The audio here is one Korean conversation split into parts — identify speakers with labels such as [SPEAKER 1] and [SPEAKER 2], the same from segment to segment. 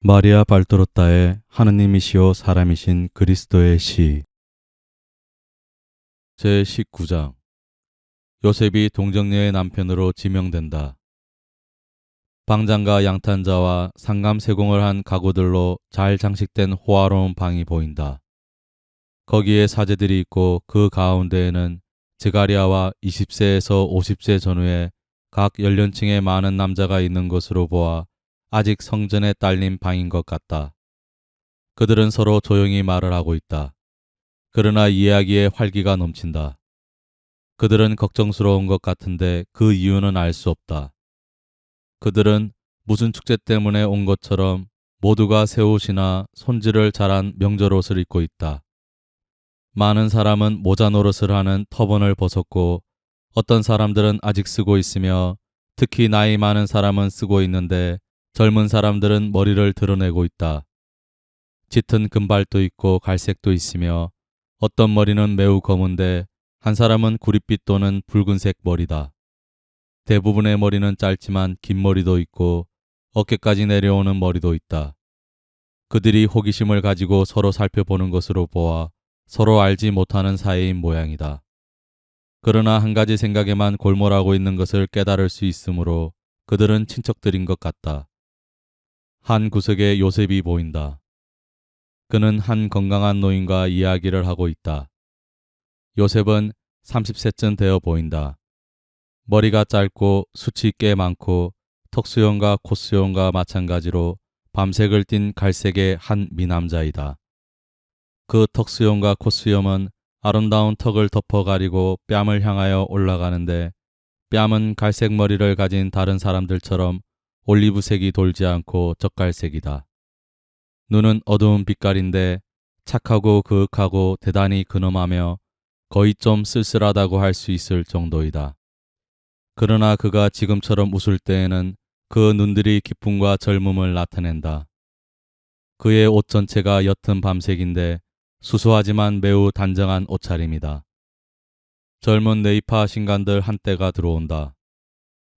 [SPEAKER 1] 마리아 발도로타의 하느님이시오 사람이신 그리스도의 시 제19장 요셉이 동정녀의 남편으로 지명된다. 방장과 양탄자와 상감세공을 한 가구들로 잘 장식된 호화로운 방이 보인다. 거기에 사제들이 있고 그 가운데에는 스가랴와 20세에서 50세 전후에 각 연령층의 많은 남자가 있는 것으로 보아 아직 성전에 딸린 방인 것 같다. 그들은 서로 조용히 말을 하고 있다. 그러나 이야기에 활기가 넘친다. 그들은 걱정스러운 것 같은데 그 이유는 알 수 없다. 그들은 무슨 축제 때문에 온 것처럼 모두가 새 옷이나 손질을 잘한 명절 옷을 입고 있다. 많은 사람은 모자 노릇을 하는 터번을 벗었고 어떤 사람들은 아직 쓰고 있으며 특히 나이 많은 사람은 쓰고 있는데 젊은 사람들은 머리를 드러내고 있다. 짙은 금발도 있고 갈색도 있으며 어떤 머리는 매우 검은데 한 사람은 구릿빛 또는 붉은색 머리다. 대부분의 머리는 짧지만 긴 머리도 있고 어깨까지 내려오는 머리도 있다. 그들이 호기심을 가지고 서로 살펴보는 것으로 보아 서로 알지 못하는 사이인 모양이다. 그러나 한 가지 생각에만 골몰하고 있는 것을 깨달을 수 있으므로 그들은 친척들인 것 같다. 한 구석에 요셉이 보인다. 그는 한 건강한 노인과 이야기를 하고 있다. 요셉은 30세쯤 되어 보인다. 머리가 짧고 숱이 꽤 많고 턱수염과 콧수염과 마찬가지로 밤색을 띤 갈색의 한 미남자이다. 그 턱수염과 콧수염은 아름다운 턱을 덮어 가리고 뺨을 향하여 올라가는데 뺨은 갈색 머리를 가진 다른 사람들처럼 올리브색이 돌지 않고 젓갈색이다. 눈은 어두운 빛깔인데 착하고 그윽하고 대단히 근엄하며 거의 좀 쓸쓸하다고 할 수 있을 정도이다. 그러나 그가 지금처럼 웃을 때에는 그 눈들이 기쁨과 젊음을 나타낸다. 그의 옷 전체가 옅은 밤색인데 수수하지만 매우 단정한 옷차림이다. 젊은 네이파 신관들 한때가 들어온다.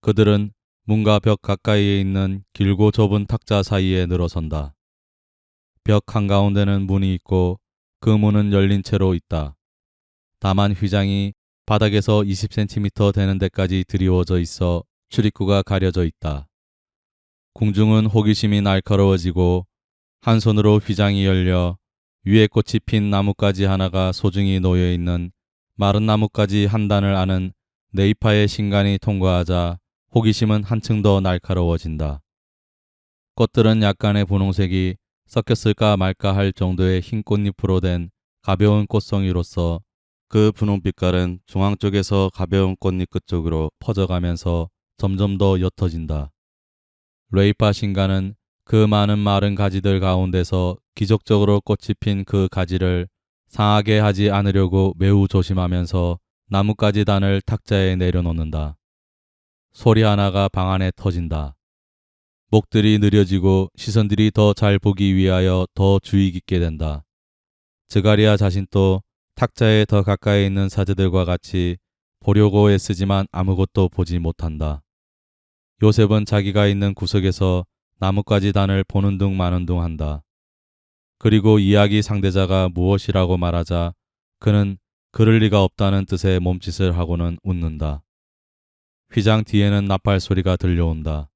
[SPEAKER 1] 그들은 문과 벽 가까이에 있는 길고 좁은 탁자 사이에 늘어선다. 벽 한가운데는 문이 있고 그 문은 열린 채로 있다. 다만 휘장이 바닥에서 20cm 되는 데까지 드리워져 있어 출입구가 가려져 있다. 궁중은 호기심이 날카로워지고 한 손으로 휘장이 열려 위에 꽃이 핀 나뭇가지 하나가 소중히 놓여 있는 마른 나뭇가지 한 단을 아는 네이파의 신간이 통과하자 호기심은 한층 더 날카로워진다. 꽃들은 약간의 분홍색이 섞였을까 말까 할 정도의 흰 꽃잎으로 된 가벼운 꽃송이로서 그 분홍 빛깔은 중앙 쪽에서 가벼운 꽃잎 끝쪽으로 퍼져가면서 점점 더 옅어진다. 레이파 신가는 그 많은 마른 가지들 가운데서 기적적으로 꽃이 핀 그 가지를 상하게 하지 않으려고 매우 조심하면서 나뭇가지 단을 탁자에 내려놓는다. 소리 하나가 방 안에 터진다. 목들이 느려지고 시선들이 더 잘 보기 위하여 더 주의 깊게 된다. 스가랴 자신도 탁자에 더 가까이 있는 사제들과 같이 보려고 애쓰지만 아무것도 보지 못한다. 요셉은 자기가 있는 구석에서 나뭇가지 단을 보는 둥 마는 둥 한다. 그리고 이야기 상대자가 무엇이라고 말하자 그는 그럴 리가 없다는 뜻의 몸짓을 하고는 웃는다. 휘장 뒤에는 나팔 소리가 들려온다.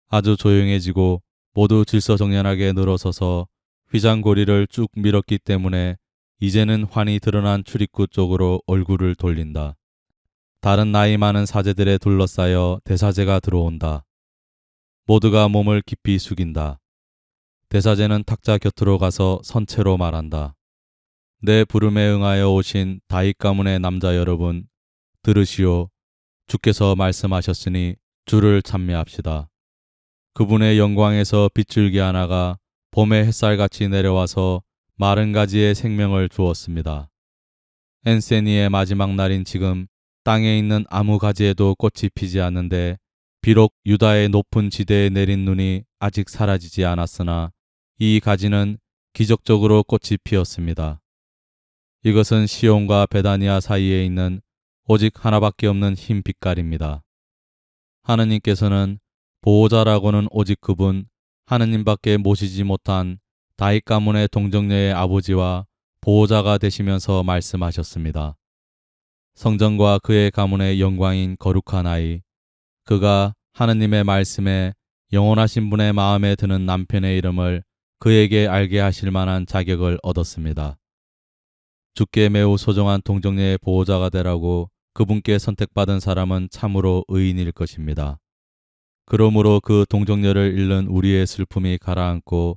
[SPEAKER 1] 아주 조용해지고 모두 질서정연하게 늘어서서 휘장 고리를 쭉 밀었기 때문에 이제는 환히 드러난 출입구 쪽으로 얼굴을 돌린다. 다른 나이 많은 사제들에 둘러싸여 대사제가 들어온다. 모두가 몸을 깊이 숙인다. 대사제는 탁자 곁으로 가서 선체로 말한다. 내 부름에 응하여 오신 다윗 가문의 남자 여러분, 들으시오. 주께서 말씀하셨으니 주를 찬미합시다. 그분의 영광에서 빗줄기 하나가 봄의 햇살같이 내려와서 마른 가지에 생명을 주었습니다. 엔세니의 마지막 날인 지금 땅에 있는 아무 가지에도 꽃이 피지 않는데 비록 유다의 높은 지대에 내린 눈이 아직 사라지지 않았으나 이 가지는 기적적으로 꽃이 피었습니다. 이것은 시온과 베다니아 사이에 있는 오직 하나밖에 없는 흰 빛깔입니다. 하느님께서는 보호자라고는 오직 그분 하느님밖에 모시지 못한 다윗 가문의 동정녀의 아버지와 보호자가 되시면서 말씀하셨습니다. 성전과 그의 가문의 영광인 거룩한 아이, 그가 하느님의 말씀에 영원하신 분의 마음에 드는 남편의 이름을 그에게 알게 하실 만한 자격을 얻었습니다. 주께 매우 소중한 동정녀의 보호자가 되라고 그분께 선택받은 사람은 참으로 의인일 것입니다. 그러므로 그 동정녀를 잃는 우리의 슬픔이 가라앉고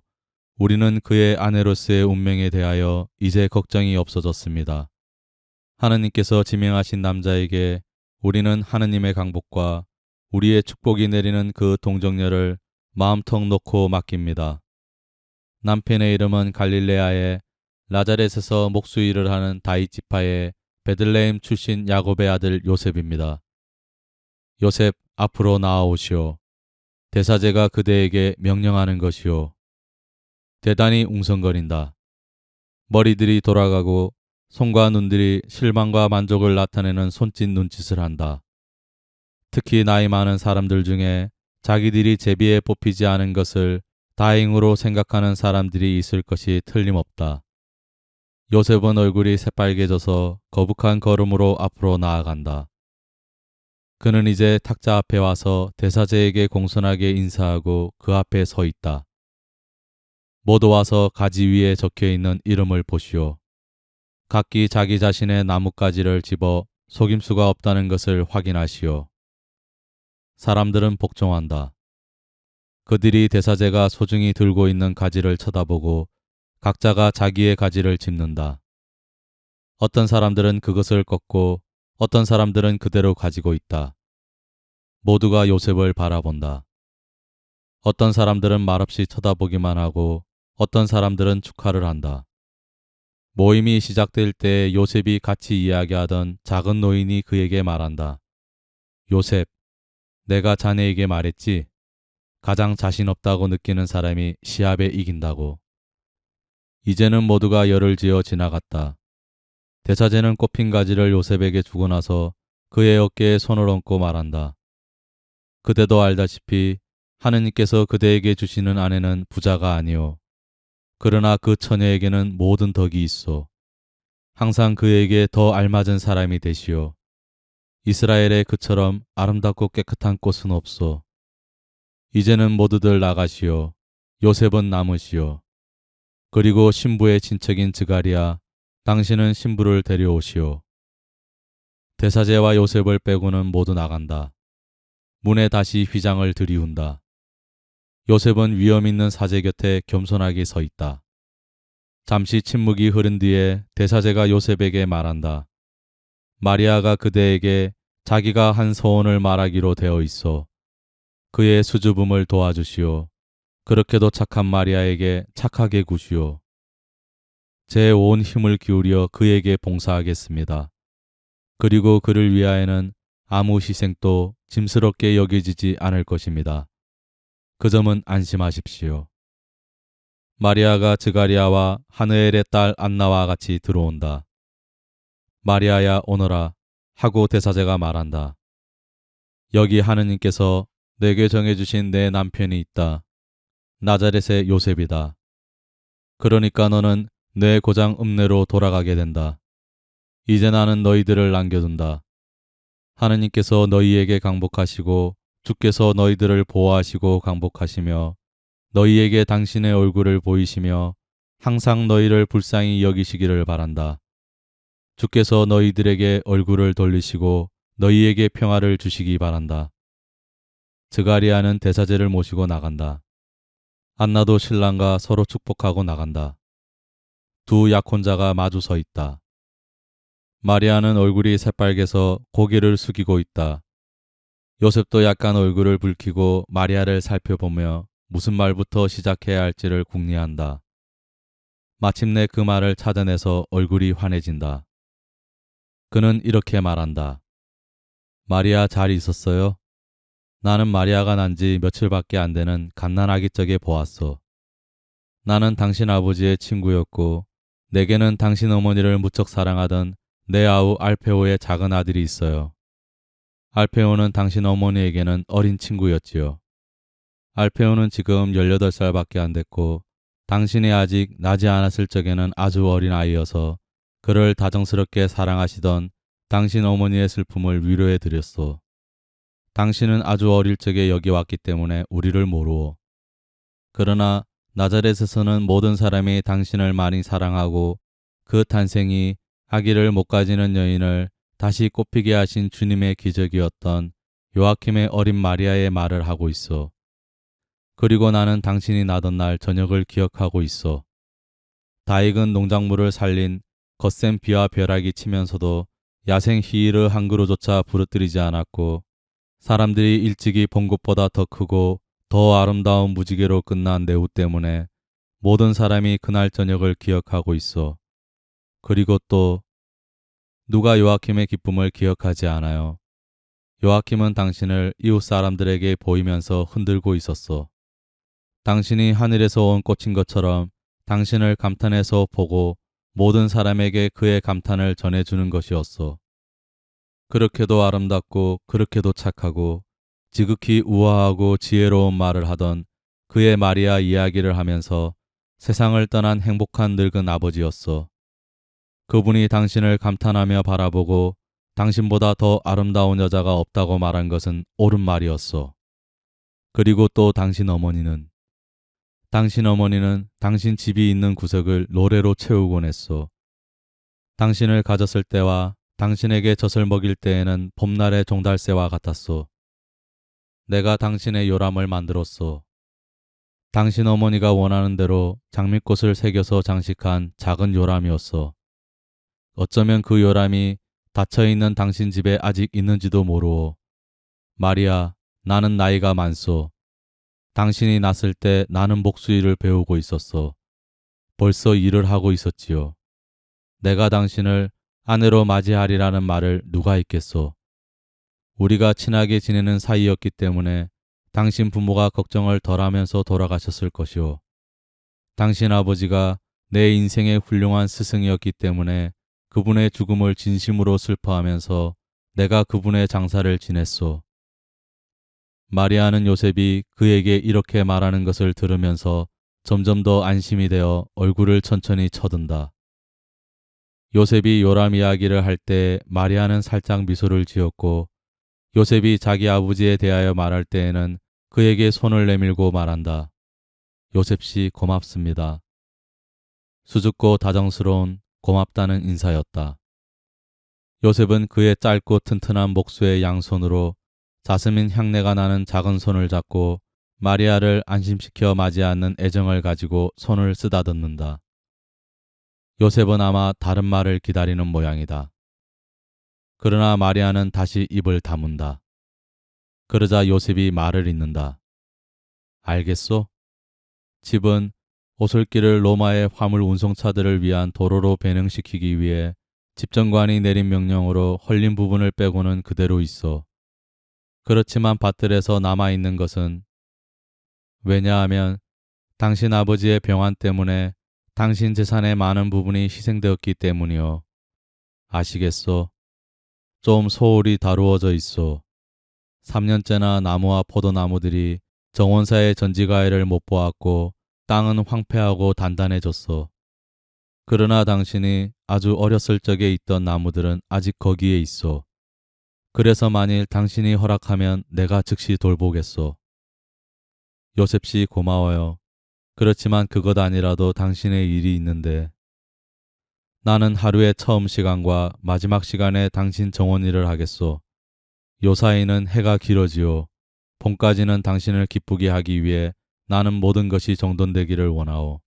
[SPEAKER 1] 우리는 그의 아내로서의 운명에 대하여 이제 걱정이 없어졌습니다. 하느님께서 지명하신 남자에게 우리는 하느님의 강복과 우리의 축복이 내리는 그 동정녀를 마음턱 놓고 맡깁니다. 남편의 이름은 갈릴레아의 나자렛에서 목수일을 하는 다윗 지파의 베들레헴 출신 야곱의 아들 요셉입니다. 요셉, 앞으로 나아오시오. 대사제가 그대에게 명령하는 것이오. 대단히 웅성거린다. 머리들이 돌아가고 손과 눈들이 실망과 만족을 나타내는 손짓 눈짓을 한다. 특히 나이 많은 사람들 중에 자기들이 제비에 뽑히지 않은 것을 다행으로 생각하는 사람들이 있을 것이 틀림없다. 요셉은 얼굴이 새빨개져서 거북한 걸음으로 앞으로 나아간다. 그는 이제 탁자 앞에 와서 대사제에게 공손하게 인사하고 그 앞에 서 있다. 모두 와서 가지 위에 적혀있는 이름을 보시오. 각기 자기 자신의 나뭇가지를 집어 속임수가 없다는 것을 확인하시오. 사람들은 복종한다. 그들이 대사제가 소중히 들고 있는 가지를 쳐다보고 각자가 자기의 가지를 짚는다. 어떤 사람들은 그것을 꺾고 어떤 사람들은 그대로 가지고 있다. 모두가 요셉을 바라본다. 어떤 사람들은 말없이 쳐다보기만 하고 어떤 사람들은 축하를 한다. 모임이 시작될 때 요셉이 같이 이야기하던 작은 노인이 그에게 말한다. 요셉, 내가 자네에게 말했지? 가장 자신 없다고 느끼는 사람이 시합에 이긴다고. 이제는 모두가 열을 지어 지나갔다. 대사제는 꼽힌 가지를 요셉에게 주고 나서 그의 어깨에 손을 얹고 말한다. 그대도 알다시피 하느님께서 그대에게 주시는 아내는 부자가 아니오. 그러나 그 처녀에게는 모든 덕이 있어. 항상 그에게 더 알맞은 사람이 되시오. 이스라엘에 그처럼 아름답고 깨끗한 꽃은 없소. 이제는 모두들 나가시오. 요셉은 남으시오. 그리고 신부의 친척인 즈가리야, 당신은 신부를 데려오시오. 대사제와 요셉을 빼고는 모두 나간다. 문에 다시 휘장을 들이운다. 요셉은 위험 있는 사제 곁에 겸손하게 서 있다. 잠시 침묵이 흐른 뒤에 대사제가 요셉에게 말한다. 마리아가 그대에게 자기가 한 소원을 말하기로 되어 있어. 그의 수줍음을 도와주시오. 그렇게도 착한 마리아에게 착하게 구시오. 제 온 힘을 기울여 그에게 봉사하겠습니다. 그리고 그를 위하여는 아무 희생도 짐스럽게 여겨지지 않을 것입니다. 그 점은 안심하십시오. 마리아가 즈가리아와 하느엘의 딸 안나와 같이 들어온다. 마리아야 오너라 하고 대사제가 말한다. 여기 하느님께서 내게 정해주신 내 남편이 있다. 나자렛의 요셉이다. 그러니까 너는 내 고장 읍내로 돌아가게 된다. 이제 나는 너희들을 남겨둔다. 하느님께서 너희에게 강복하시고 주께서 너희들을 보호하시고 강복하시며 너희에게 당신의 얼굴을 보이시며 항상 너희를 불쌍히 여기시기를 바란다. 주께서 너희들에게 얼굴을 돌리시고 너희에게 평화를 주시기 바란다. 즈가리아는 대사제를 모시고 나간다. 안나도 신랑과 서로 축복하고 나간다. 두 약혼자가 마주 서 있다. 마리아는 얼굴이 새빨개서 고개를 숙이고 있다. 요셉도 약간 얼굴을 붉히고 마리아를 살펴보며 무슨 말부터 시작해야 할지를 궁리한다. 마침내 그 말을 찾아내서 얼굴이 환해진다. 그는 이렇게 말한다. 마리아 잘 있었어요? 나는 마리아가 난 지 며칠밖에 안 되는 갓난아기 적에 보았어. 나는 당신 아버지의 친구였고 내게는 당신 어머니를 무척 사랑하던 내 아우 알페오의 작은 아들이 있어요. 알페오는 당신 어머니에게는 어린 친구였지요. 알페오는 지금 18살밖에 안 됐고 당신이 아직 나지 않았을 적에는 아주 어린 아이여서 그를 다정스럽게 사랑하시던 당신 어머니의 슬픔을 위로해 드렸소. 당신은 아주 어릴 적에 여기 왔기 때문에 우리를 모르오. 그러나 나자렛에서는 모든 사람이 당신을 많이 사랑하고 그 탄생이 아기를 못 가지는 여인을 다시 꽃피게 하신 주님의 기적이었던 요아킴의 어린 마리아의 말을 하고 있어. 그리고 나는 당신이 나던 날 저녁을 기억하고 있어. 다 익은 농작물을 살린 거센 비와 벼락이 치면서도 야생 히히르 한 그루조차 부러뜨리지 않았고 사람들이 일찍이 본 것보다 더 크고 더 아름다운 무지개로 끝난 내우 때문에 모든 사람이 그날 저녁을 기억하고 있어. 그리고 또 누가 요아킴의 기쁨을 기억하지 않아요. 요아킴은 당신을 이웃 사람들에게 보이면서 흔들고 있었어. 당신이 하늘에서 온 꽃인 것처럼 당신을 감탄해서 보고 모든 사람에게 그의 감탄을 전해주는 것이었어. 그렇게도 아름답고 그렇게도 착하고 지극히 우아하고 지혜로운 말을 하던 그의 마리아 이야기를 하면서 세상을 떠난 행복한 늙은 아버지였어. 그분이 당신을 감탄하며 바라보고 당신보다 더 아름다운 여자가 없다고 말한 것은 옳은 말이었어. 그리고 또 당신 어머니는 당신 집이 있는 구석을 노래로 채우곤 했어. 당신을 가졌을 때와 당신에게 젖을 먹일 때에는 봄날의 종달새와 같았소. 내가 당신의 요람을 만들었소. 당신 어머니가 원하는 대로 장미꽃을 새겨서 장식한 작은 요람이었어. 어쩌면 그 요람이 닫혀있는 당신 집에 아직 있는지도 모르오. 마리아, 나는 나이가 많소. 당신이 났을 때 나는 목수일을 배우고 있었어. 벌써 일을 하고 있었지요. 내가 당신을 아내로 맞이하리라는 말을 누가 있겠소. 우리가 친하게 지내는 사이였기 때문에 당신 부모가 걱정을 덜하면서 돌아가셨을 것이오. 당신 아버지가 내 인생의 훌륭한 스승이었기 때문에 그분의 죽음을 진심으로 슬퍼하면서 내가 그분의 장사를 지냈소. 마리아는 요셉이 그에게 이렇게 말하는 것을 들으면서 점점 더 안심이 되어 얼굴을 천천히 쳐든다. 요셉이 요람 이야기를 할 때 마리아는 살짝 미소를 지었고 요셉이 자기 아버지에 대하여 말할 때에는 그에게 손을 내밀고 말한다. 요셉씨 고맙습니다. 수줍고 다정스러운 고맙다는 인사였다. 요셉은 그의 짧고 튼튼한 목수의 양손으로 자스민 향내가 나는 작은 손을 잡고 마리아를 안심시켜 맞이하는 애정을 가지고 손을 쓰다듬는다. 요셉은 아마 다른 말을 기다리는 모양이다. 그러나 마리아는 다시 입을 다문다. 그러자 요셉이 말을 잇는다. 알겠소? 집은 오솔길을 로마의 화물 운송차들을 위한 도로로 변형시키기 위해 집정관이 내린 명령으로 헐린 부분을 빼고는 그대로 있어. 그렇지만 밭들에서 남아있는 것은 왜냐하면 당신 아버지의 병환 때문에 당신 재산의 많은 부분이 희생되었기 때문이요. 아시겠소? 좀 소홀히 다루어져 있소. 3년째나 나무와 포도나무들이 정원사의 전지가해를 못 보았고 땅은 황폐하고 단단해졌어. 그러나 당신이 아주 어렸을 적에 있던 나무들은 아직 거기에 있어. 그래서 만일 당신이 허락하면 내가 즉시 돌보겠소. 요셉씨 고마워요. 그렇지만 그것 아니라도 당신의 일이 있는데. 나는 하루의 처음 시간과 마지막 시간에 당신 정원 일을 하겠소. 요 사이는 해가 길어지오. 봄까지는 당신을 기쁘게 하기 위해 나는 모든 것이 정돈되기를 원하오.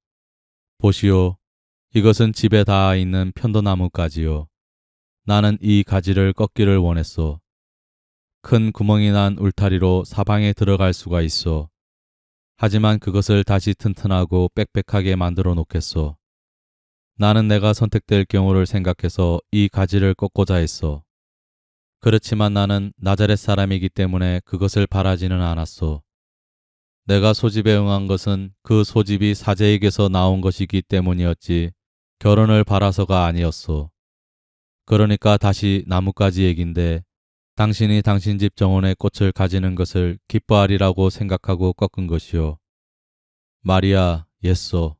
[SPEAKER 1] 보시오. 이것은 집에 닿아 있는 편도나무까지요. 나는 이 가지를 꺾기를 원했소. 큰 구멍이 난 울타리로 사방에 들어갈 수가 있어. 하지만 그것을 다시 튼튼하고 빽빽하게 만들어 놓겠소. 나는 내가 선택될 경우를 생각해서 이 가지를 꺾고자 했소. 그렇지만 나는 나자렛 사람이기 때문에 그것을 바라지는 않았소. 내가 소집에 응한 것은 그 소집이 사제에게서 나온 것이기 때문이었지 결혼을 바라서가 아니었소. 그러니까 다시 나뭇가지 얘긴데 당신이 당신 집 정원의 꽃을 가지는 것을 기뻐하리라고 생각하고 꺾은 것이요. 마리아, 옛소.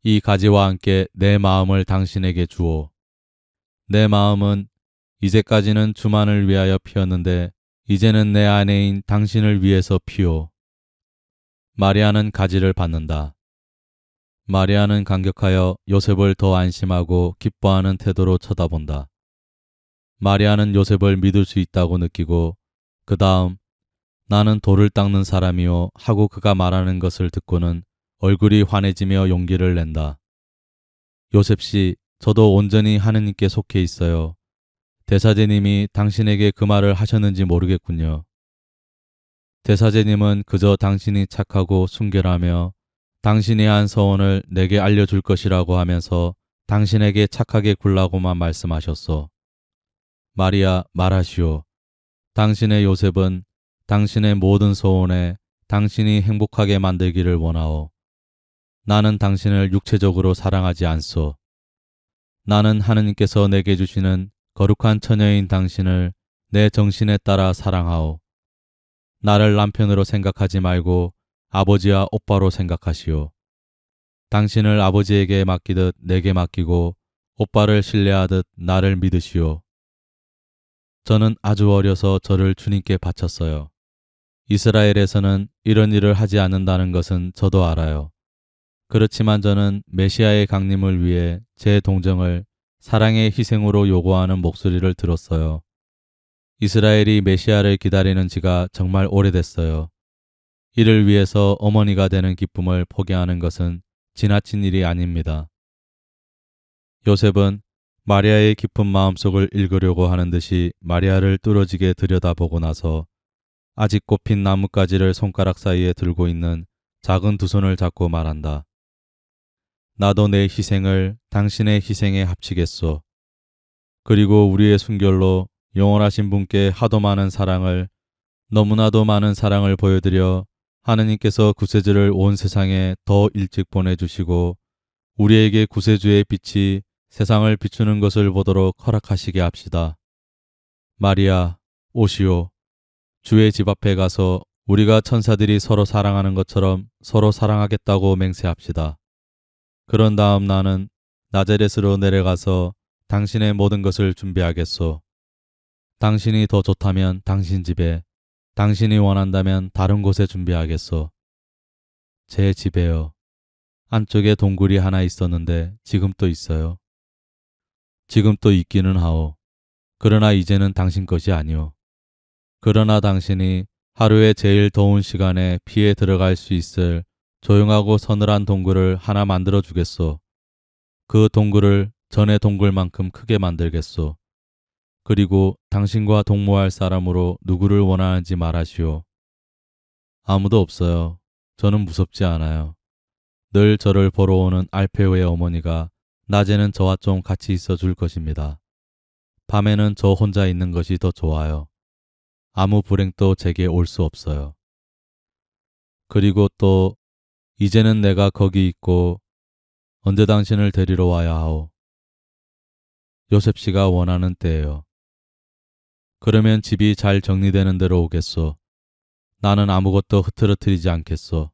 [SPEAKER 1] 이 가지와 함께 내 마음을 당신에게 주오. 내 마음은 이제까지는 주만을 위하여 피었는데 이제는 내 아내인 당신을 위해서 피오. 마리아는 가지를 받는다. 마리아는 감격하여 요셉을 더 안심하고 기뻐하는 태도로 쳐다본다. 마리아는 요셉을 믿을 수 있다고 느끼고 그 다음 나는 돌을 닦는 사람이요 하고 그가 말하는 것을 듣고는 얼굴이 환해지며 용기를 낸다. 요셉 씨, 저도 온전히 하느님께 속해 있어요. 대사제님이 당신에게 그 말을 하셨는지 모르겠군요. 대사제님은 그저 당신이 착하고 순결하며 당신이 한 서원을 내게 알려줄 것이라고 하면서 당신에게 착하게 굴라고만 말씀하셨소. 마리아, 말하시오. 당신의 요셉은 당신의 모든 소원에 당신이 행복하게 만들기를 원하오. 나는 당신을 육체적으로 사랑하지 않소. 나는 하느님께서 내게 주시는 거룩한 처녀인 당신을 내 정신에 따라 사랑하오. 나를 남편으로 생각하지 말고 아버지와 오빠로 생각하시오. 당신을 아버지에게 맡기듯 내게 맡기고 오빠를 신뢰하듯 나를 믿으시오. 저는 아주 어려서 저를 주님께 바쳤어요. 이스라엘에서는 이런 일을 하지 않는다는 것은 저도 알아요. 그렇지만 저는 메시아의 강림을 위해 제 동정을 사랑의 희생으로 요구하는 목소리를 들었어요. 이스라엘이 메시아를 기다리는 지가 정말 오래됐어요. 이를 위해서 어머니가 되는 기쁨을 포기하는 것은 지나친 일이 아닙니다. 요셉은 마리아의 깊은 마음속을 읽으려고 하는 듯이 마리아를 뚫어지게 들여다보고 나서 아직 꽃핀 나뭇가지를 손가락 사이에 들고 있는 작은 두 손을 잡고 말한다. 나도 내 희생을 당신의 희생에 합치겠소. 그리고 우리의 순결로 영원하신 분께 하도 많은 사랑을, 너무나도 많은 사랑을 보여드려 하느님께서 구세주를 온 세상에 더 일찍 보내주시고 우리에게 구세주의 빛이 세상을 비추는 것을 보도록 허락하시게 합시다. 마리아, 오시오. 주의 집 앞에 가서 우리가 천사들이 서로 사랑하는 것처럼 서로 사랑하겠다고 맹세합시다. 그런 다음 나는 나자렛으로 내려가서 당신의 모든 것을 준비하겠소. 당신이 더 좋다면 당신 집에, 당신이 원한다면 다른 곳에 준비하겠소. 제 집에요. 안쪽에 동굴이 하나 있었는데 지금 또 있어요. 지금 또 있기는 하오. 그러나 이제는 당신 것이 아니오. 그러나 당신이 하루에 제일 더운 시간에 피해 들어갈 수 있을 조용하고 서늘한 동굴을 하나 만들어 주겠소. 그 동굴을 전의 동굴만큼 크게 만들겠소. 그리고 당신과 동무할 사람으로 누구를 원하는지 말하시오. 아무도 없어요. 저는 무섭지 않아요. 늘 저를 보러 오는 알페오의 어머니가 낮에는 저와 좀 같이 있어 줄 것입니다. 밤에는 저 혼자 있는 것이 더 좋아요. 아무 불행도 제게 올 수 없어요. 그리고 또 이제는 내가 거기 있고 언제 당신을 데리러 와야 하오. 요셉 씨가 원하는 때예요. 그러면 집이 잘 정리되는 대로 오겠소. 나는 아무것도 흐트러뜨리지 않겠소.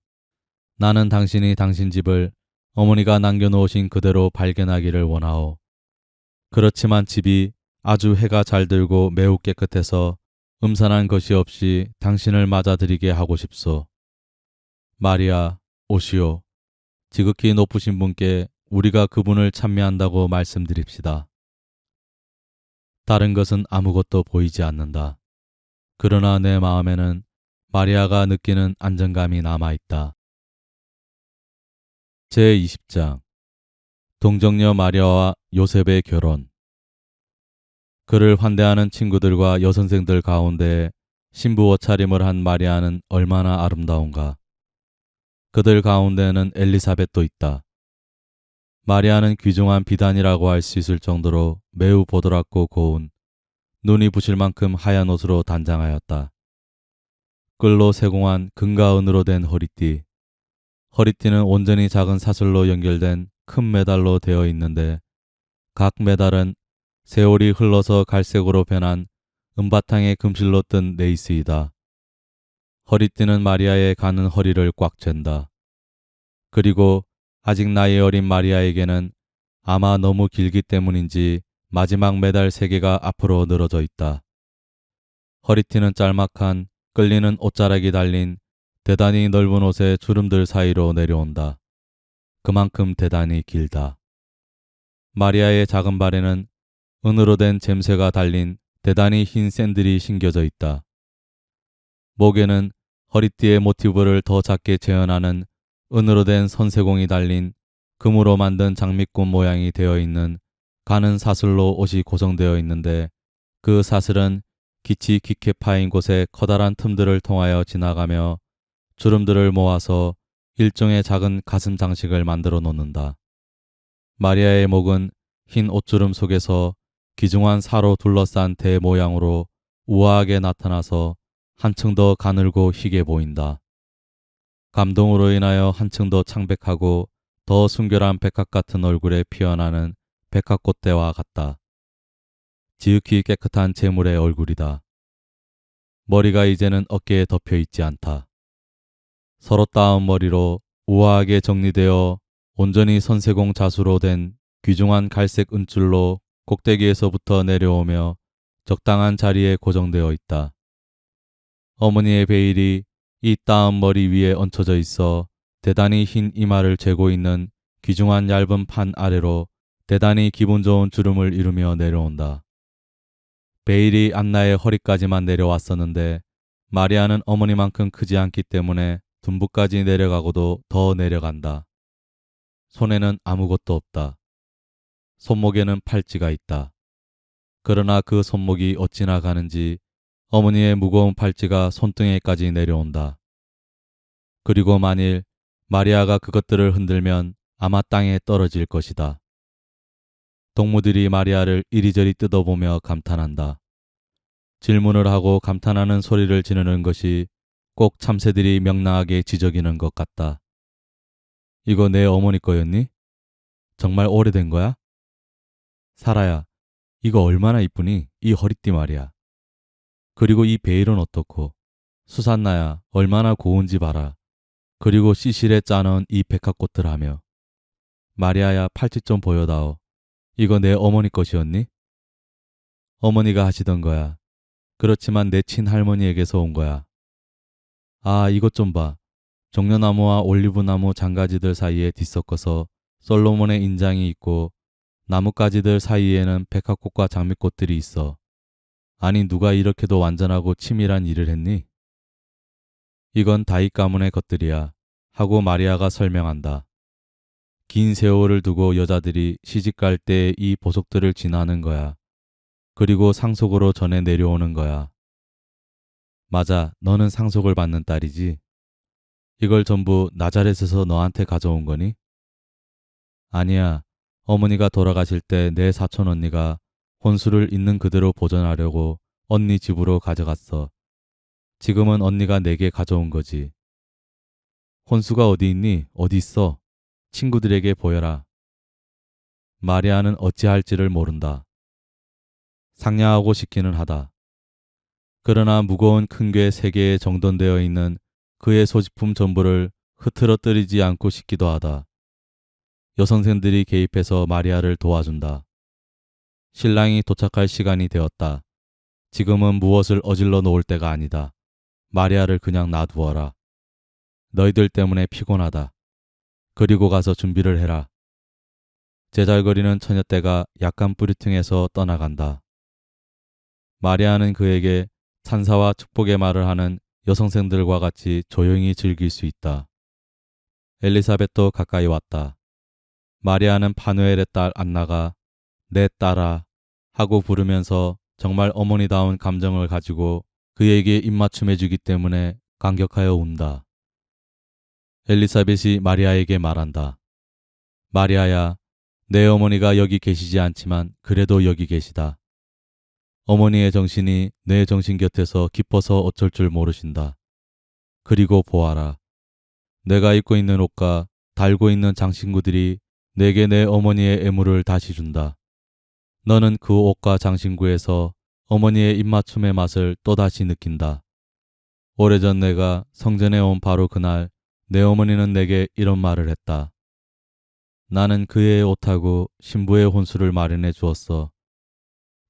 [SPEAKER 1] 나는 당신이 당신 집을 어머니가 남겨놓으신 그대로 발견하기를 원하오. 그렇지만 집이 아주 해가 잘 들고 매우 깨끗해서 음산한 것이 없이 당신을 맞아들이게 하고 싶소. 마리아, 오시오. 지극히 높으신 분께 우리가 그분을 찬미한다고 말씀드립시다. 다른 것은 아무것도 보이지 않는다. 그러나 내 마음에는 마리아가 느끼는 안정감이 남아있다. 제20장 동정녀 마리아와 요셉의 결혼. 그를 환대하는 친구들과 여선생들 가운데 신부 옷차림을 한 마리아는 얼마나 아름다운가. 그들 가운데는 엘리사벳도 있다. 마리아는 귀중한 비단이라고 할 수 있을 정도로 매우 보드랍고 고운, 눈이 부실 만큼 하얀 옷으로 단장하였다. 끌로 세공한 금과 은으로 된 허리띠. 허리띠는 온전히 작은 사슬로 연결된 큰 메달로 되어 있는데 각 메달은 세월이 흘러서 갈색으로 변한 은바탕에 금실로 뜬 레이스이다. 허리띠는 마리아의 가는 허리를 꽉 잰다. 그리고 아직 나이 어린 마리아에게는 아마 너무 길기 때문인지 마지막 메달 3개가 앞으로 늘어져 있다. 허리띠는 짤막한 끌리는 옷자락이 달린 대단히 넓은 옷의 주름들 사이로 내려온다. 그만큼 대단히 길다. 마리아의 작은 발에는 은으로 된 잼새가 달린 대단히 흰 샌들이 신겨져 있다. 목에는 허리띠의 모티브를 더 작게 재현하는 은으로 된 선세공이 달린 금으로 만든 장미꽃 모양이 되어 있는 가는 사슬로 옷이 고정되어 있는데 그 사슬은 기치 깊게 파인 곳에 커다란 틈들을 통하여 지나가며 주름들을 모아서 일종의 작은 가슴 장식을 만들어 놓는다. 마리아의 목은 흰 옷주름 속에서 귀중한 사로 둘러싼 대 모양으로 우아하게 나타나서 한층 더 가늘고 희게 보인다. 감동으로 인하여 한층 더 창백하고 더 순결한 백합 같은 얼굴에 피어나는 백합꽃대와 같다. 지극히 깨끗한 재물의 얼굴이다. 머리가 이제는 어깨에 덮여 있지 않다. 서로 따은 머리로 우아하게 정리되어 온전히 선세공 자수로 된 귀중한 갈색 은줄로 꼭대기에서부터 내려오며 적당한 자리에 고정되어 있다. 어머니의 베일이 이 따은 머리 위에 얹혀져 있어 대단히 흰 이마를 재고 있는 귀중한 얇은 판 아래로 대단히 기분 좋은 주름을 이루며 내려온다. 베일이 안나의 허리까지만 내려왔었는데 마리아는 어머니만큼 크지 않기 때문에 둔부까지 내려가고도 더 내려간다. 손에는 아무것도 없다. 손목에는 팔찌가 있다. 그러나 그 손목이 어찌나 가는지 어머니의 무거운 팔찌가 손등에까지 내려온다. 그리고 만일 마리아가 그것들을 흔들면 아마 땅에 떨어질 것이다. 동무들이 마리아를 이리저리 뜯어보며 감탄한다. 질문을 하고 감탄하는 소리를 지르는 것이 꼭 참새들이 명랑하게 지저귀는 것 같다. 이거 내 어머니 거였니? 정말 오래된 거야? 사라야, 이거 얼마나 이쁘니? 이 허리띠 말이야. 그리고 이 베일은 어떻고? 수산나야, 얼마나 고운지 봐라. 그리고 시실에 짜놓은 이 백합꽃들 하며. 마리아야, 팔찌 좀 보여다오. 이거 내 어머니 것이었니? 어머니가 하시던 거야. 그렇지만 내 친할머니에게서 온 거야. 아, 이것 좀 봐. 종려나무와 올리브나무 장가지들 사이에 뒤섞어서 솔로몬의 인장이 있고 나뭇가지들 사이에는 백합꽃과 장미꽃들이 있어. 아니, 누가 이렇게도 완전하고 치밀한 일을 했니? 이건 다윗 가문의 것들이야. 하고 마리아가 설명한다. 긴 세월을 두고 여자들이 시집갈 때 이 보석들을 지나는 거야. 그리고 상속으로 전해 내려오는 거야. 맞아, 너는 상속을 받는 딸이지. 이걸 전부 나자렛에서 너한테 가져온 거니? 아니야. 어머니가 돌아가실 때 내 사촌 언니가 혼수를 있는 그대로 보존하려고 언니 집으로 가져갔어. 지금은 언니가 내게 가져온 거지. 혼수가 어디 있니? 어디 있어? 친구들에게 보여라. 마리아는 어찌할지를 모른다. 상냥하고 싶기는 하다. 그러나 무거운 큰 궤 3개에 정돈되어 있는 그의 소지품 전부를 흐트러뜨리지 않고 싶기도 하다. 여선생들이 개입해서 마리아를 도와준다. 신랑이 도착할 시간이 되었다. 지금은 무엇을 어질러 놓을 때가 아니다. 마리아를 그냥 놔두어라. 너희들 때문에 피곤하다. 그리고 가서 준비를 해라. 제잘거리는 처녀떼가 약간 뿌리퉁해서 떠나간다. 마리아는 그에게 찬사와 축복의 말을 하는 여성생들과 같이 조용히 즐길 수 있다. 엘리사벳도 가까이 왔다. 마리아는 파누엘의 딸 안나가 내 딸아 하고 부르면서 정말 어머니다운 감정을 가지고 그에게 입맞춤해주기 때문에 감격하여 운다. 엘리사벳이 마리아에게 말한다. 마리아야, 내 어머니가 여기 계시지 않지만 그래도 여기 계시다. 어머니의 정신이 내 정신 곁에서 기뻐서 어쩔 줄 모르신다. 그리고 보아라. 내가 입고 있는 옷과 달고 있는 장신구들이 내게 내 어머니의 애물을 다시 준다. 너는 그 옷과 장신구에서 어머니의 입맞춤의 맛을 또다시 느낀다. 오래전 내가 성전에 온 바로 그날 내 어머니는 내게 이런 말을 했다. 나는 그의 옷하고 신부의 혼수를 마련해 주었어.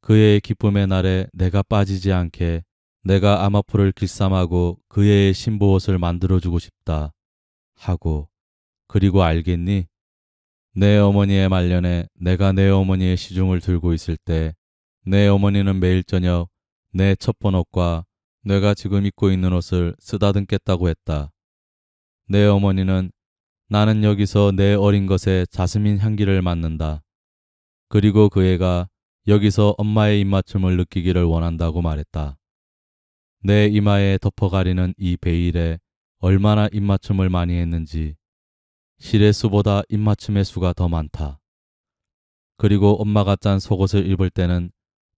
[SPEAKER 1] 그의 기쁨의 날에 내가 빠지지 않게 내가 암아포를 길쌈하고 그의 신부 옷을 만들어주고 싶다. 하고 그리고 알겠니? 내 어머니의 말년에 내가 내 어머니의 시중을 들고 있을 때 내 어머니는 매일 저녁 내 첫 번옷과 내가 지금 입고 있는 옷을 쓰다듬겠다고 했다. 내 어머니는 나는 여기서 내 어린 것의 자스민 향기를 맡는다. 그리고 그 애가 여기서 엄마의 입맞춤을 느끼기를 원한다고 말했다. 내 이마에 덮어가리는 이 베일에 얼마나 입맞춤을 많이 했는지 실의 수보다 입맞춤의 수가 더 많다. 그리고 엄마가 짠 속옷을 입을 때는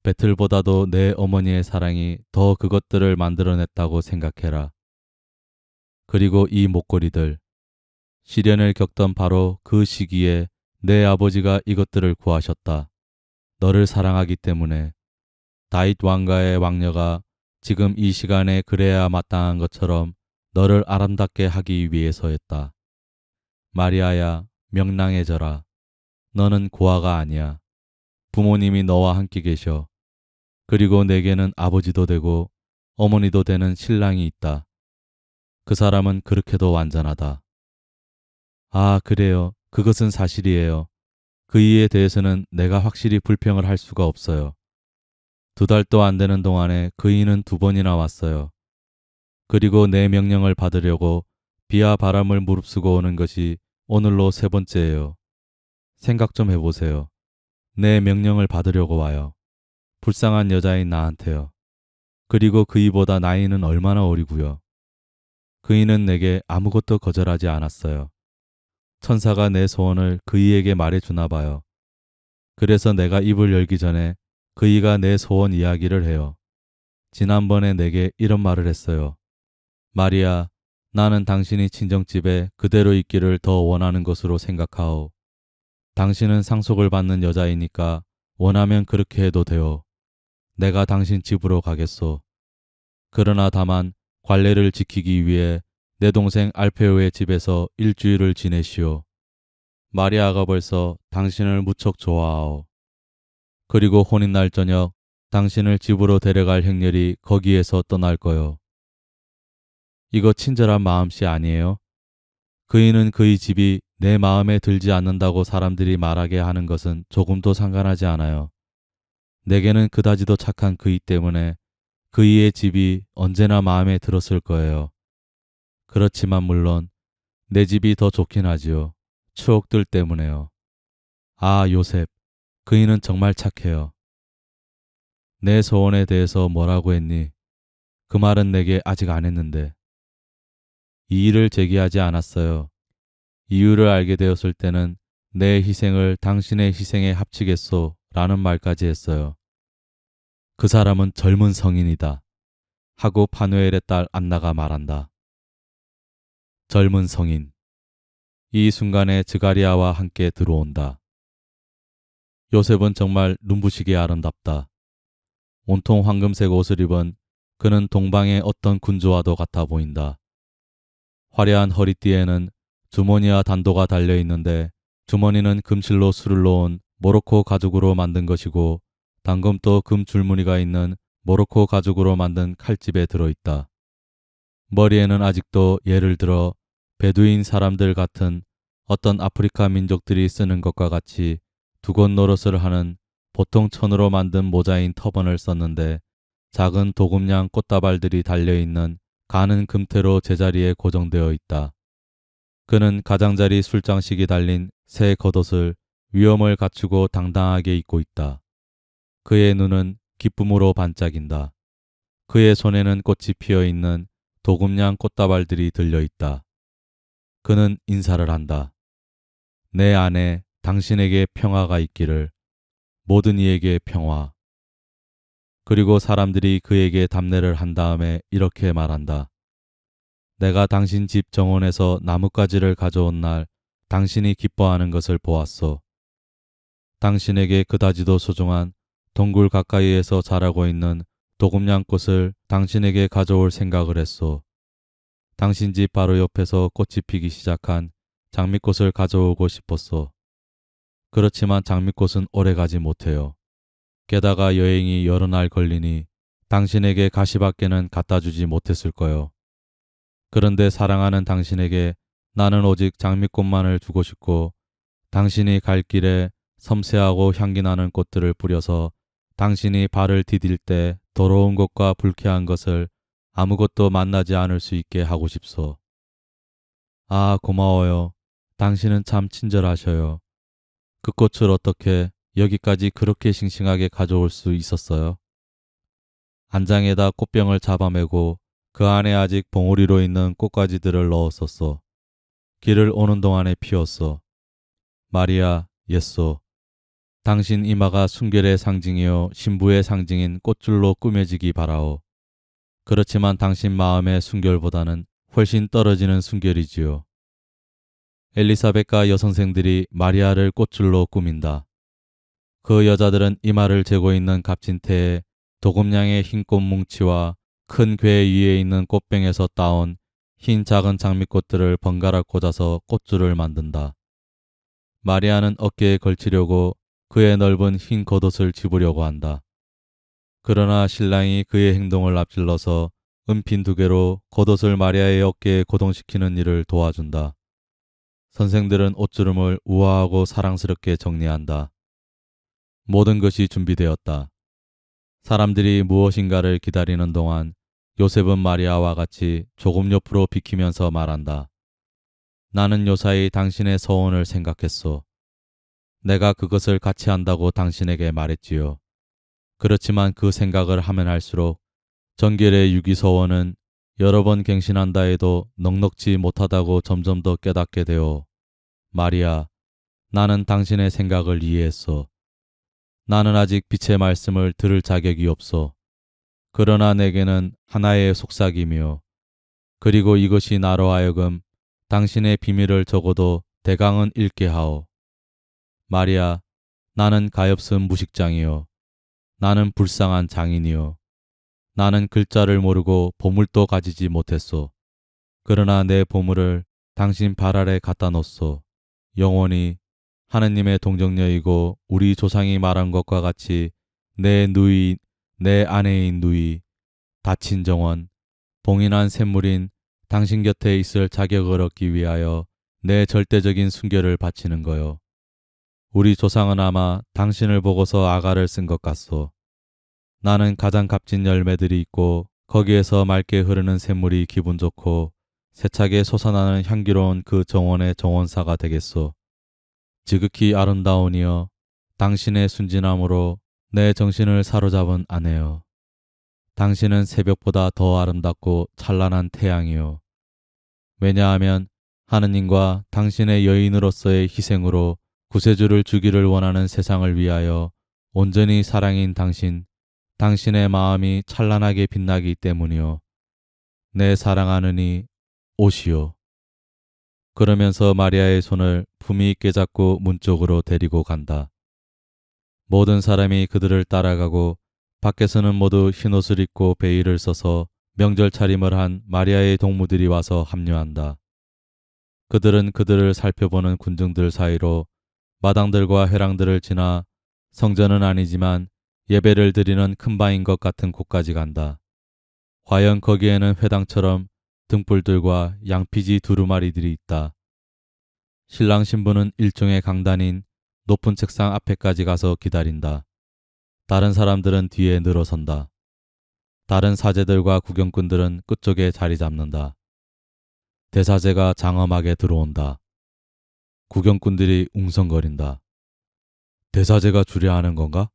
[SPEAKER 1] 배틀보다도 내 어머니의 사랑이 더 그것들을 만들어냈다고 생각해라. 그리고 이 목걸이들, 시련을 겪던 바로 그 시기에 내 아버지가 이것들을 구하셨다. 너를 사랑하기 때문에 다윗 왕가의 왕녀가 지금 이 시간에 그래야 마땅한 것처럼 너를 아름답게 하기 위해서였다. 마리아야, 명랑해져라. 너는 고아가 아니야. 부모님이 너와 함께 계셔. 그리고 내게는 아버지도 되고 어머니도 되는 신랑이 있다. 그 사람은 그렇게도 완전하다. 아, 그래요. 그것은 사실이에요. 그 이에 대해서는 내가 확실히 불평을 할 수가 없어요. 2달도 안 되는 동안에 그이는 2번이나 왔어요. 그리고 내 명령을 받으려고 비와 바람을 무릅쓰고 오는 것이 오늘로 3번째예요. 생각 좀 해보세요. 내 명령을 받으려고 와요. 불쌍한 여자인 나한테요. 그리고 그이보다 나이는 얼마나 어리고요. 그이는 내게 아무것도 거절하지 않았어요. 천사가 내 소원을 그이에게 말해주나 봐요. 그래서 내가 입을 열기 전에 그이가 내 소원 이야기를 해요. 지난번에 내게 이런 말을 했어요. 마리아, 나는 당신이 친정집에 그대로 있기를 더 원하는 것으로 생각하오. 당신은 상속을 받는 여자이니까 원하면 그렇게 해도 돼요. 내가 당신 집으로 가겠소. 그러나 다만 관례를 지키기 위해 내 동생 알페오의 집에서 일주일을 지내시오. 마리아가 벌써 당신을 무척 좋아하오. 그리고 혼인날 저녁 당신을 집으로 데려갈 행렬이 거기에서 떠날 거요. 이거 친절한 마음씨 아니에요? 그이는 그의 집이 내 마음에 들지 않는다고 사람들이 말하게 하는 것은 조금도 상관하지 않아요. 내게는 그다지도 착한 그이 때문에 그이의 집이 언제나 마음에 들었을 거예요. 그렇지만 물론 내 집이 더 좋긴 하지요. 추억들 때문에요. 아, 요셉, 그이는 정말 착해요. 내 소원에 대해서 뭐라고 했니? 그 말은 내게 아직 안 했는데. 이의를 제기하지 않았어요. 이유를 알게 되었을 때는 내 희생을 당신의 희생에 합치겠소 라는 말까지 했어요. 그 사람은 젊은 성인이다. 하고 파누엘의 딸 안나가 말한다. 젊은 성인. 이 순간에 즈가리아와 함께 들어온다. 요셉은 정말 눈부시게 아름답다. 온통 황금색 옷을 입은 그는 동방의 어떤 군주와도 같아 보인다. 화려한 허리띠에는 주머니와 단도가 달려 있는데 주머니는 금실로 술을 놓은 모로코 가죽으로 만든 것이고 당금도 금 줄무늬가 있는 모로코 가죽으로 만든 칼집에 들어있다. 머리에는 아직도 예를 들어 베두인 사람들 같은 어떤 아프리카 민족들이 쓰는 것과 같이 두건 노릇을 하는 보통 천으로 만든 모자인 터번을 썼는데 작은 도금냥 꽃다발들이 달려있는 가는 금태로 제자리에 고정되어 있다. 그는 가장자리 술장식이 달린 새 겉옷을 위엄을 갖추고 당당하게 입고 있다. 그의 눈은 기쁨으로 반짝인다. 그의 손에는 꽃이 피어 있는 도금냥 꽃다발들이 들려 있다. 그는 인사를 한다. 내 안에 당신에게 평화가 있기를, 모든 이에게 평화. 그리고 사람들이 그에게 답례를 한 다음에 이렇게 말한다. 내가 당신 집 정원에서 나뭇가지를 가져온 날 당신이 기뻐하는 것을 보았소. 당신에게 그다지도 소중한 동굴 가까이에서 자라고 있는 도금냥꽃을 당신에게 가져올 생각을 했소. 당신 집 바로 옆에서 꽃이 피기 시작한 장미꽃을 가져오고 싶었소. 그렇지만 장미꽃은 오래 가지 못해요. 게다가 여행이 여러 날 걸리니 당신에게 가시밖에는 갖다 주지 못했을 거요. 그런데 사랑하는 당신에게 나는 오직 장미꽃만을 주고 싶고 당신이 갈 길에 섬세하고 향기 나는 꽃들을 뿌려서 당신이 발을 디딜 때 더러운 것과 불쾌한 것을 아무것도 만나지 않을 수 있게 하고 싶소. 아, 고마워요. 당신은 참 친절하셔요. 그 꽃을 어떻게 여기까지 그렇게 싱싱하게 가져올 수 있었어요? 안장에다 꽃병을 잡아매고 그 안에 아직 봉우리로 있는 꽃가지들을 넣었었소. 길을 오는 동안에 피었소. 마리아, 옛소. 당신 이마가 순결의 상징이요 신부의 상징인 꽃줄로 꾸며지기 바라오. 그렇지만 당신 마음의 순결보다는 훨씬 떨어지는 순결이지요. 엘리사벳과 여선생들이 마리아를 꽃줄로 꾸민다. 그 여자들은 이마를 재고 있는 값진 태에 도금냥의 흰 꽃 뭉치와 큰 궤 위에 있는 꽃병에서 따온 흰 작은 장미꽃들을 번갈아 꽂아서 꽃줄을 만든다. 마리아는 어깨에 걸치려고 그의 넓은 흰 겉옷을 집으려고 한다. 그러나 신랑이 그의 행동을 앞질러서 은핀 2개로 겉옷을 마리아의 어깨에 고동시키는 일을 도와준다. 선생들은 옷주름을 우아하고 사랑스럽게 정리한다. 모든 것이 준비되었다. 사람들이 무엇인가를 기다리는 동안 요셉은 마리아와 같이 조금 옆으로 비키면서 말한다. 나는 요사이 당신의 서원을 생각했소. 내가 그것을 같이 한다고 당신에게 말했지요. 그렇지만 그 생각을 하면 할수록 정결의 유기서원은 여러 번 갱신한다 해도 넉넉지 못하다고 점점 더 깨닫게 되어 마리아, 나는 당신의 생각을 이해했소. 나는 아직 빛의 말씀을 들을 자격이 없소. 그러나 내게는 하나의 속삭이며 그리고 이것이 나로 하여금 당신의 비밀을 적어도 대강은 읽게 하오. 마리아, 나는 가엾은 무식장이요. 나는 불쌍한 장인이요. 나는 글자를 모르고 보물도 가지지 못했소. 그러나 내 보물을 당신 발 아래 갖다 놓소. 영원히 하느님의 동정녀이고 우리 조상이 말한 것과 같이 내 누이, 내 아내인 누이, 다친 정원, 봉인한 샘물인 당신 곁에 있을 자격을 얻기 위하여 내 절대적인 순결을 바치는 거요. 우리 조상은 아마 당신을 보고서 아가를 쓴 것 같소. 나는 가장 값진 열매들이 있고 거기에서 맑게 흐르는 샘물이 기분 좋고 세차게 솟아나는 향기로운 그 정원의 정원사가 되겠소. 지극히 아름다우니여 당신의 순진함으로 내 정신을 사로잡은 아내여. 당신은 새벽보다 더 아름답고 찬란한 태양이요. 왜냐하면 하느님과 당신의 여인으로서의 희생으로 구세주를 주기를 원하는 세상을 위하여 온전히 사랑인 당신, 당신의 마음이 찬란하게 빛나기 때문이요. 내 사랑하느니 오시오. 그러면서 마리아의 손을 품위 있게 잡고 문 쪽으로 데리고 간다. 모든 사람이 그들을 따라가고 밖에서는 모두 흰옷을 입고 베일을 써서 명절 차림을 한 마리아의 동무들이 와서 합류한다. 그들은 그들을 살펴보는 군중들 사이로 마당들과 회랑들을 지나 성전은 아니지만 예배를 드리는 큰 방인 것 같은 곳까지 간다. 과연 거기에는 회당처럼 등불들과 양피지 두루마리들이 있다. 신랑 신부는 일종의 강단인 높은 책상 앞에까지 가서 기다린다. 다른 사람들은 뒤에 늘어선다. 다른 사제들과 구경꾼들은 끝쪽에 자리 잡는다. 대사제가 장엄하게 들어온다. 구경꾼들이 웅성거린다. 대사제가 주례 하는 건가?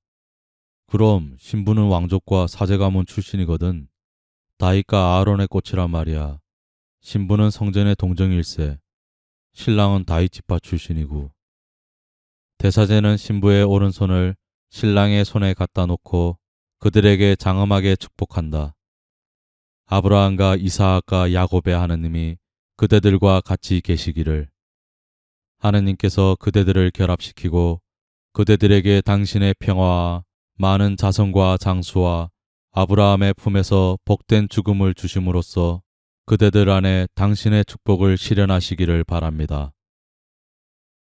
[SPEAKER 1] 그럼 신부는 왕족과 사제 가문 출신이거든. 다윗과 아론의 꽃이란 말이야. 신부는 성전의 동정일세. 신랑은 다윗 지파 출신이고. 대사제는 신부의 오른손을 신랑의 손에 갖다 놓고 그들에게 장엄하게 축복한다. 아브라함과 이사학과 야곱의 하느님이 그대들과 같이 계시기를. 하느님께서 그대들을 결합시키고 그대들에게 당신의 평화와 많은 자손과 장수와 아브라함의 품에서 복된 죽음을 주심으로써 그대들 안에 당신의 축복을 실현하시기를 바랍니다.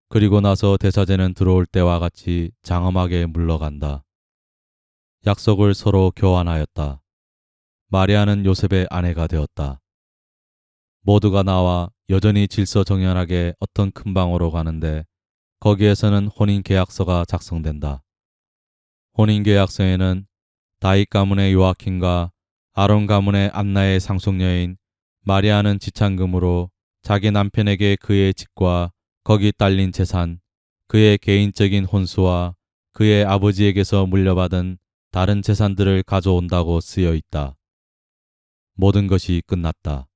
[SPEAKER 1] 그리고 나서 대사제는 들어올 때와 같이 장엄하게 물러간다. 약속을 서로 교환하였다. 마리아는 요셉의 아내가 되었다. 모두가 나와 여전히 질서정연하게 어떤 큰 방으로 가는데 거기에서는 혼인계약서가 작성된다. 혼인계약서에는 다윗 가문의 요아킨과 아론 가문의 안나의 상속녀인 마리아는 지참금으로 자기 남편에게 그의 집과 거기 딸린 재산, 그의 개인적인 혼수와 그의 아버지에게서 물려받은 다른 재산들을 가져온다고 쓰여 있다. 모든 것이 끝났다.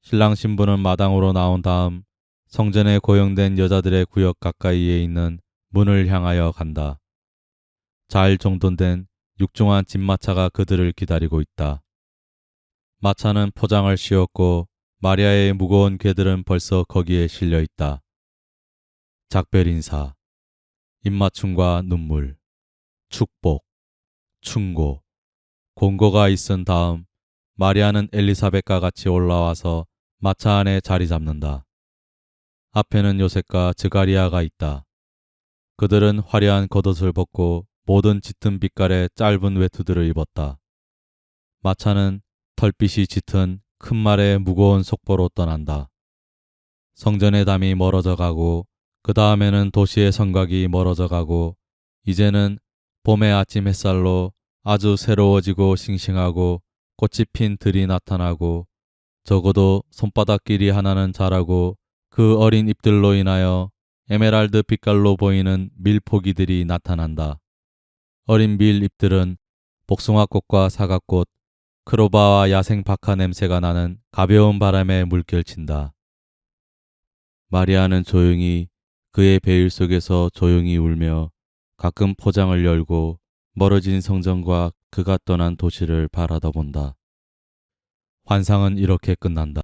[SPEAKER 1] 신랑 신부는 마당으로 나온 다음 성전에 고용된 여자들의 구역 가까이에 있는 문을 향하여 간다. 잘 정돈된 육중한 집마차가 그들을 기다리고 있다. 마차는 포장을 씌웠고 마리아의 무거운 궤들은 벌써 거기에 실려 있다. 작별 인사, 입맞춤과 눈물, 축복, 충고, 공고가 있은 다음 마리아는 엘리사벳과 같이 올라와서 마차 안에 자리 잡는다. 앞에는 요셉과 즈가리아가 있다. 그들은 화려한 겉옷을 벗고 모든 짙은 빛깔의 짧은 외투들을 입었다. 마차는 털빛이 짙은 큰 말의 무거운 속보로 떠난다. 성전의 담이 멀어져 가고 그 다음에는 도시의 성곽이 멀어져 가고 이제는 봄의 아침 햇살로 아주 새로워지고 싱싱하고 꽃이 핀 들이 나타나고 적어도 손바닥 길이 하나는 자라고 그 어린 잎들로 인하여 에메랄드 빛깔로 보이는 밀포기들이 나타난다. 어린 밀 잎들은 복숭아꽃과 사과꽃, 크로바와 야생 박하 냄새가 나는 가벼운 바람에 물결친다. 마리아는 조용히 그의 베일 속에서 조용히 울며 가끔 포장을 열고 멀어진 성전과 그가 떠난 도시를 바라다본다. 환상은 이렇게 끝난다.